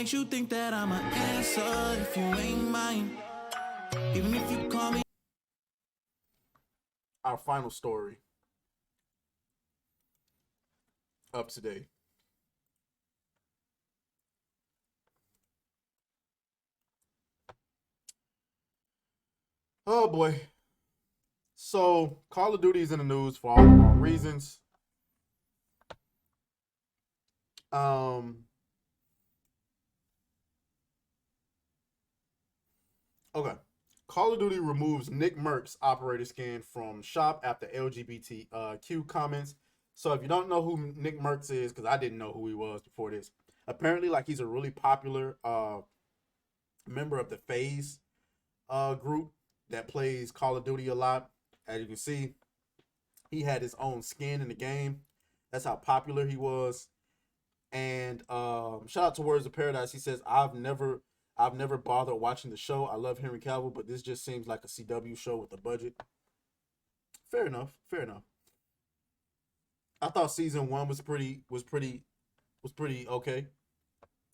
Makes you think that I'm an answer if you ain't mine. Even if you call me. Our final story up today. Oh boy. So Call of Duty is in the news for all the wrong reasons. Um okay. Call of Duty removes Nickmercs operator skin from shop after LGBTQ comments. So if you don't know who Nickmercs is, because I didn't know who he was before this, apparently like he's a really popular member of the FaZe group that plays Call of Duty a lot. As you can see, he had his own skin in the game. That's how popular he was. And shout out to Words of Paradise. He says, I've never bothered watching the show. I love Henry Cavill, but this just seems like a CW show with a budget. Fair enough. Fair enough. I thought season one was pretty okay.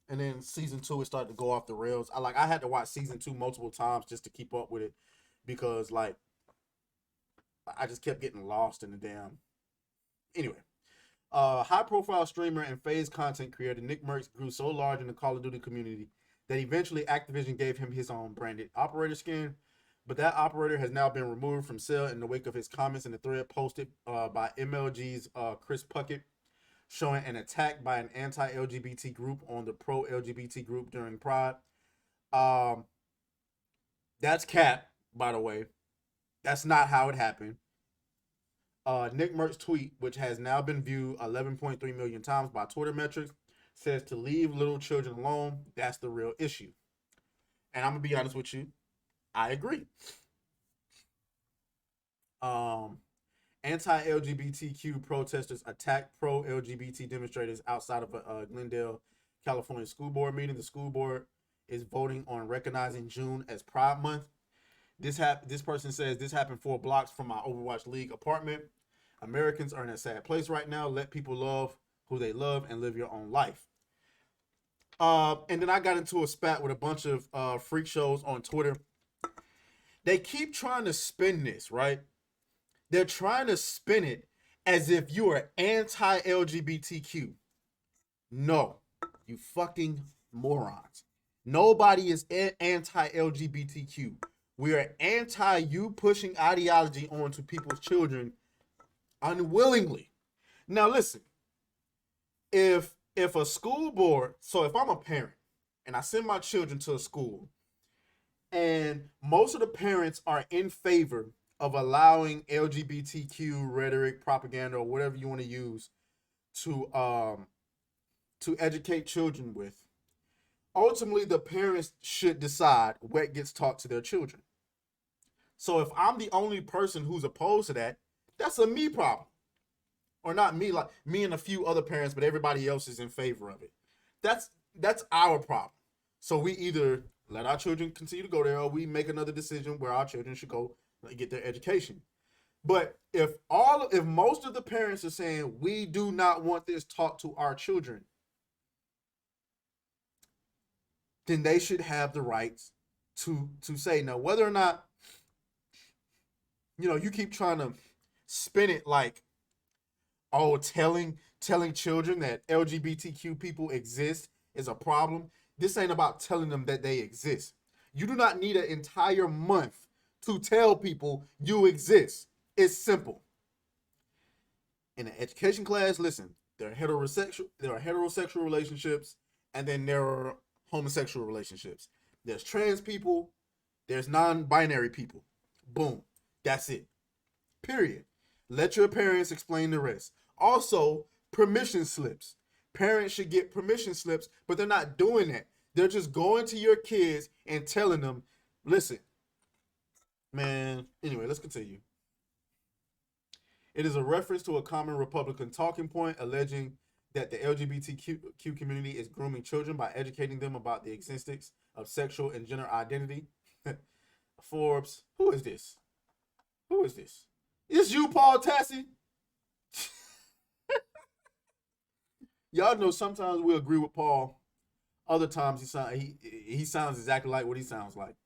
And then season two it started to go off the rails. I had to watch season two multiple times just to keep up with it because like I just kept getting lost in the damn. Anyway, high profile streamer and FaZe content creator Nickmercs grew so large in the Call of Duty community that eventually Activision gave him his own branded operator skin. But that operator has now been removed from sale in the wake of his comments in the thread posted by MLG's Chris Puckett, showing an attack by an anti-LGBT group on the pro-LGBT group during Pride. Um, that's cap, by the way. That's not how it happened. Nick Merck's tweet, which has now been viewed 11.3 million times by Twitter metrics, says to leave little children alone. That's the real issue. And I'm gonna be honest with you, I agree. Um, Anti-LGBTQ protesters attacked pro-LGBT demonstrators outside of a Glendale, California school board meeting. The school board is voting on recognizing June as Pride Month. This person says this happened 4 blocks from my Overwatch League apartment. Americans are in a sad place right now. Let people love who they love and live your own life. And then I got into a spat with a bunch of freak shows on Twitter. They keep trying to spin this, right? They're trying to spin it as if you are anti-LGBTQ. No, you fucking morons. Nobody is anti-LGBTQ. We are anti you pushing ideology onto people's children unwillingly. Now listen, if a school board, so if I'm a parent and I send my children to a school and most of the parents are in favor of allowing LGBTQ rhetoric, propaganda, or whatever you want to use to educate children with, ultimately the parents should decide what gets taught to their children. So if I'm the only person who's opposed to that, that's a me problem. Or not me, like me and a few other parents, but everybody else is in favor of it. That's our problem. So we either let our children continue to go there or we make another decision where our children should go get their education. But if most of the parents are saying we do not want this taught to our children, then they should have the rights to say no. Whether or not, you keep trying to spin it like, oh, telling children that LGBTQ people exist is a problem. This ain't about telling them that they exist. You do not need an entire month to tell people you exist. It's simple. In an education class, listen, there are heterosexual relationships, and then there are homosexual relationships. There's trans people, there's non-binary people. Boom. That's it. Period. Let your parents explain the rest. Also, permission slips. Parents should get permission slips, but they're not doing that. They're just going to your kids and telling them, listen, man. Anyway, let's continue. It is a reference to a common Republican talking point alleging that the LGBTQ community is grooming children by educating them about the existence of sexual and gender identity. Forbes, who is this? Who is this? Is you, Paul Tassi? Y'all know sometimes we agree with Paul. Other times he sounds exactly like what he sounds like.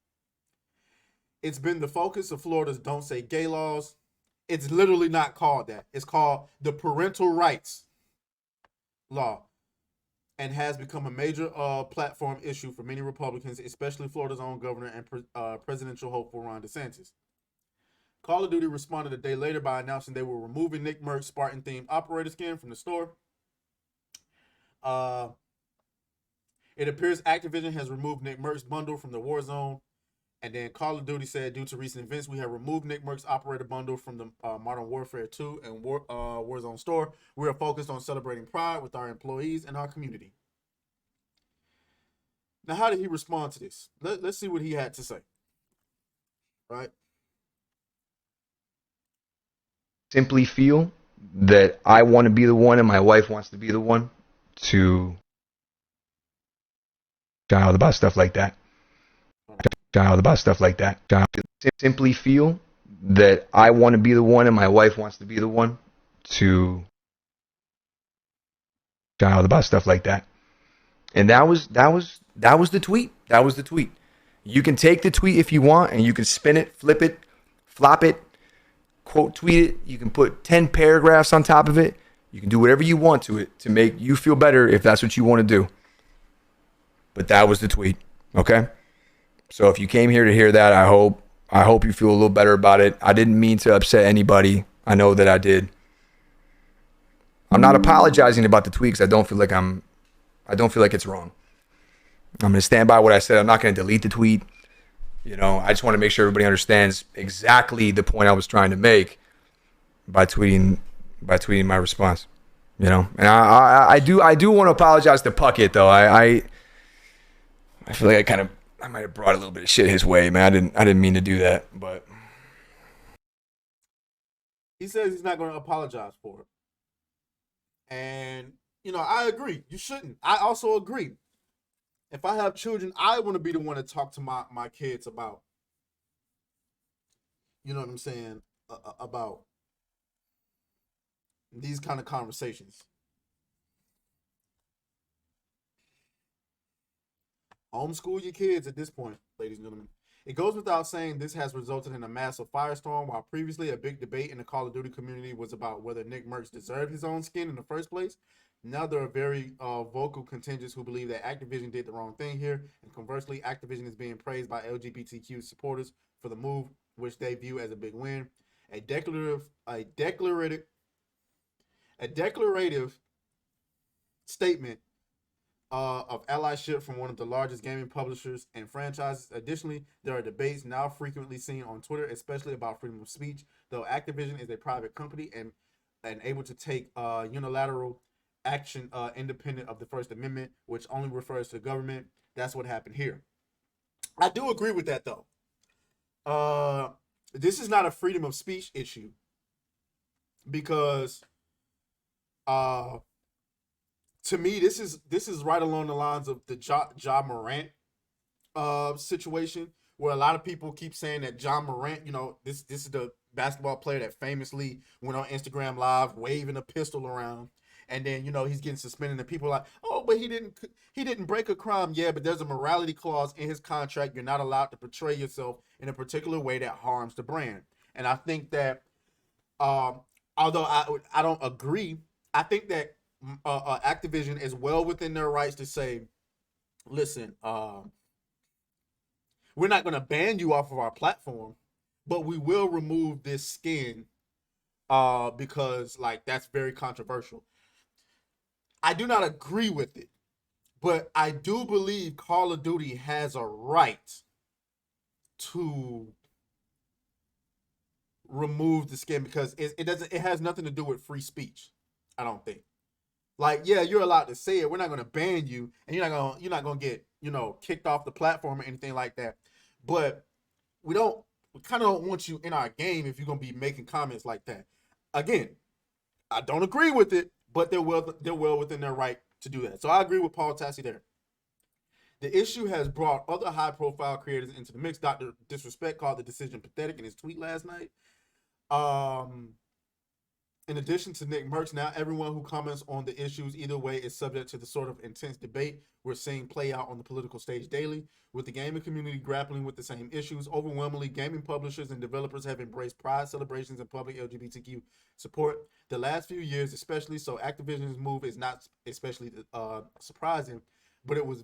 It's been the focus of Florida's Don't Say Gay laws. It's literally not called that. It's called the Parental Rights Law, and has become a major platform issue for many Republicans, especially Florida's own governor and presidential hopeful Ron DeSantis. Call of Duty responded a day later by announcing they were removing Nickmercs Spartan-themed operator skin from the store. Uh, it appears Activision has removed Nickmercs bundle from the Warzone. And then Call of Duty said, due to recent events, we have removed Nickmercs operator bundle from the Modern Warfare 2 and Warzone store. We are focused on celebrating Pride with our employees and our community. Now, how did he respond to this? Let's see what he had to say. Right? Simply feel that I want to be the one and my wife wants to be the one to child about stuff like that. Simply feel that I want to be the one and my wife wants to be the one to child about stuff like that. And that was the tweet. That was the tweet. You can take the tweet if you want and you can spin it, flip it, flop it, quote tweet it. You can put 10 paragraphs on top of it. You can do whatever you want to it to make you feel better if that's what you want to do. But that was the tweet. Okay? So if you came here to hear that, I hope you feel a little better about it. I didn't mean to upset anybody. I know that I did. I'm not apologizing about the tweet because I don't feel like it's wrong. I'm going to stand by what I said. I'm not going to delete the tweet. You know, I just want to make sure everybody understands exactly the point I was trying to make by tweeting my response. You know, and I do want to apologize to Puckett though. I feel like I might have brought a little bit of shit his way, man. I didn't mean to do that, but he says he's not going to apologize for it. And, you know, I agree. You shouldn't. I also agree. If I have children, I want to be the one to talk to my kids about, you know what I'm saying, about these kind of conversations. Homeschool your kids at this point, ladies and gentlemen. It goes without saying this has resulted in a massive firestorm. While previously a big debate in the Call of Duty community was about whether Nickmercs deserved his own skin in the first place, now there are very vocal contingents who believe that Activision did the wrong thing here, and conversely, Activision is being praised by LGBTQ supporters for the move, which they view as a big win. A declarative statement of allyship from one of the largest gaming publishers and franchises. Additionally, there are debates now frequently seen on Twitter, especially about freedom of speech. Though Activision is a private company and able to take unilateral action independent of the First Amendment, which only refers to the government, that's what happened here. I do agree with that, though. This is not a freedom of speech issue because to me, this is right along the lines of the Ja Morant situation, where a lot of people keep saying that Ja Morant, you know, this is the basketball player that famously went on Instagram Live waving a pistol around, and then, you know, he's getting suspended, and people are like, oh, but he didn't break a crime. Yeah, but there's a morality clause in his contract. You're not allowed to portray yourself in a particular way that harms the brand. And I think that, although I don't agree, I think that Activision is well within their rights to say, listen, we're not going to ban you off of our platform, but we will remove this skin because, like, that's very controversial. I do not agree with it, but I do believe Call of Duty has a right to remove the skin because it has nothing to do with free speech. I don't think. Like, yeah, you're allowed to say it. We're not going to ban you, and you're not going to get, you know, kicked off the platform or anything like that. But we kind of don't want you in our game if you're going to be making comments like that. Again, I don't agree with it, but they're well within their right to do that. So I agree with Paul Tassi there. The issue has brought other high-profile creators into the mix. Dr. Disrespect called the decision pathetic in his tweet last night. In addition to Nickmercs, now everyone who comments on the issues either way is subject to the sort of intense debate we're seeing play out on the political stage daily. With the gaming community grappling with the same issues, overwhelmingly gaming publishers and developers have embraced pride celebrations and public LGBTQ support. The last few years, especially, so Activision's move is not especially surprising, but it was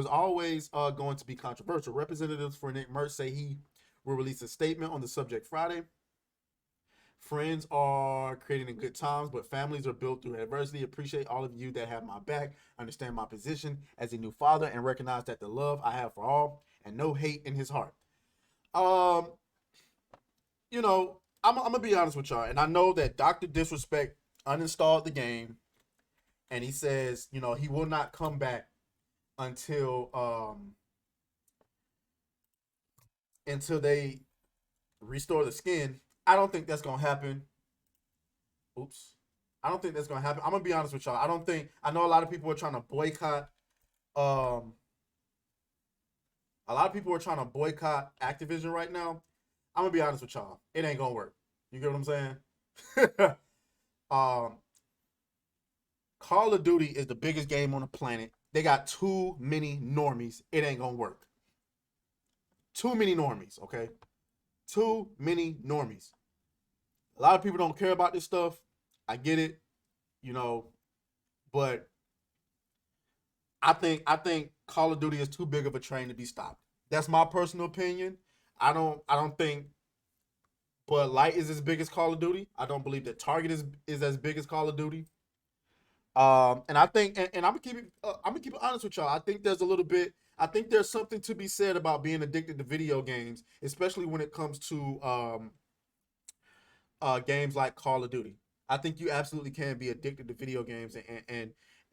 always going to be controversial. Representatives for Nickmercs say he will release a statement on the subject Friday. Friends are created in good times, but families are built through adversity. Appreciate all of you that have my back, understand my position as a new father, and recognize that the love I have for all and no hate in his heart. You know, I'm gonna be honest with y'all, and I know that Dr. Disrespect uninstalled the game, and he says, you know, he will not come back until they restore the skin. I don't think that's gonna happen. Oops. I don't think that's gonna happen. I'm gonna be honest with y'all. I know a lot of people are trying to boycott Activision right now. I'm gonna be honest with y'all. It ain't gonna work. You get what I'm saying? Call of Duty is the biggest game on the planet. They got too many normies. It ain't gonna work. Too many normies, okay? Too many normies. A lot of people don't care about this stuff. I get it, you know, but I think Call of Duty is too big of a train to be stopped. That's my personal opinion. I don't think Bud Light is as big as Call of Duty. I don't believe that Target is as big as Call of Duty. And I think, and I'm gonna keep it honest with y'all. I think there's something to be said about being addicted to video games, especially when it comes to games like Call of Duty. I think you absolutely can be addicted to video games,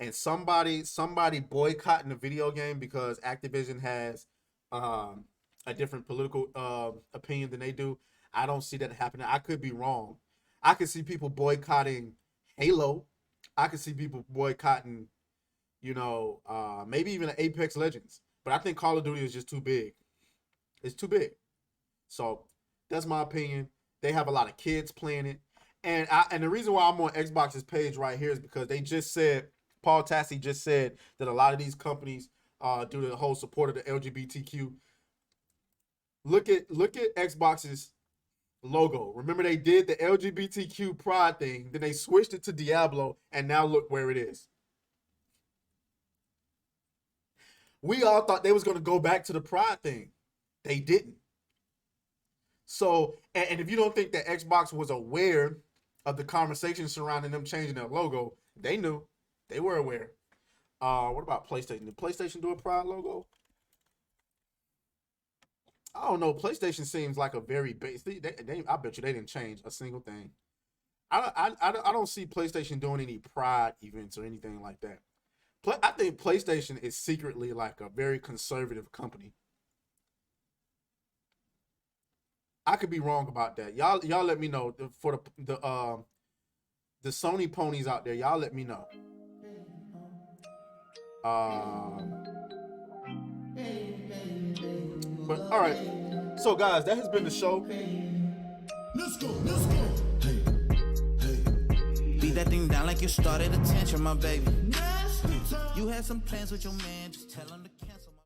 and somebody boycotting a video game because Activision has a different political opinion than they do. I don't see that happening. I could be wrong. I could see people boycotting Halo. I could see people boycotting, you know, maybe even Apex Legends. But I think Call of Duty is just too big. It's too big. So that's my opinion. They have a lot of kids playing it. And the reason why I'm on Xbox's page right here is because they just said, Paul Tassi just said that a lot of these companies do the whole support of the LGBTQ. Look at Xbox's logo. Remember, they did the LGBTQ pride thing, then they switched it to Diablo, and now look where it is. We all thought they was going to go back to the pride thing. They didn't. So, and if you don't think that Xbox was aware of the conversation surrounding them changing their logo, they knew. They were aware. What about PlayStation? Did PlayStation do a pride logo? I don't know. PlayStation seems like a very basic. I bet you they didn't change a single thing. I don't see PlayStation doing any pride events or anything like that. I think PlayStation is secretly like a very conservative company. I could be wrong about that. Y'all let me know. For the Sony ponies out there, y'all let me know. But all right. So guys, that has been the show. Let's go. Hey. Beat that thing down like you started attention, my baby. You had some plans with your man, just tell him to cancel.